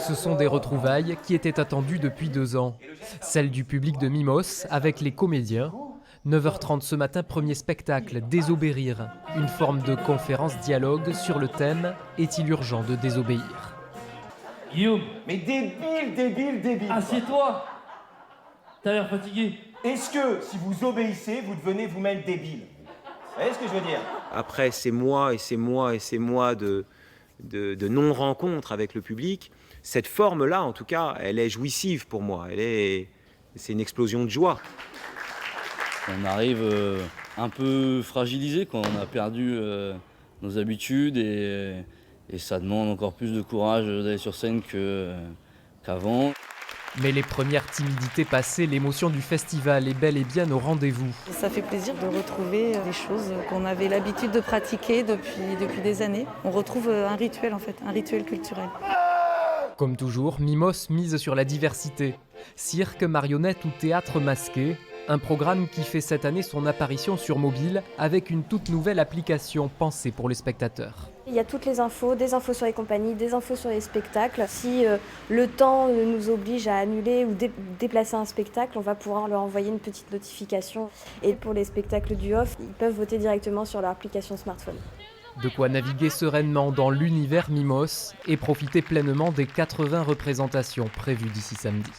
Ce sont des retrouvailles qui étaient attendues depuis 2 ans. Celles du public de Mimos avec les comédiens. 9h30 ce matin, premier spectacle, Désobéir. Une forme de conférence-dialogue sur le thème « Est-il urgent de désobéir ?» Guillaume, Mais débile. assieds-toi. T'as l'air fatigué. Est-ce que si vous obéissez, vous devenez vous-même débile? Vous voyez ce que je veux dire? Après ces mois de non-rencontre avec le public, cette forme-là, en tout cas, elle est jouissive pour moi. C'est une explosion de joie. On arrive un peu fragilisé quand on a perdu nos habitudes et ça demande encore plus de courage d'aller sur scène qu'avant. Mais les premières timidités passées, l'émotion du festival est bel et bien au rendez-vous. Ça fait plaisir de retrouver des choses qu'on avait l'habitude de pratiquer depuis des années. On retrouve un rituel en fait, un rituel culturel. Comme toujours, Mimos mise sur la diversité. Cirque, marionnette ou théâtre masqué. Un programme qui fait cette année son apparition sur mobile avec une toute nouvelle application pensée pour les spectateurs. Il y a toutes les infos, des infos sur les compagnies, des infos sur les spectacles. Si le temps nous oblige à annuler ou déplacer un spectacle, on va pouvoir leur envoyer une petite notification. Et pour les spectacles du off, ils peuvent voter directement sur leur application smartphone. De quoi naviguer sereinement dans l'univers Mimos et profiter pleinement des 80 représentations prévues d'ici samedi.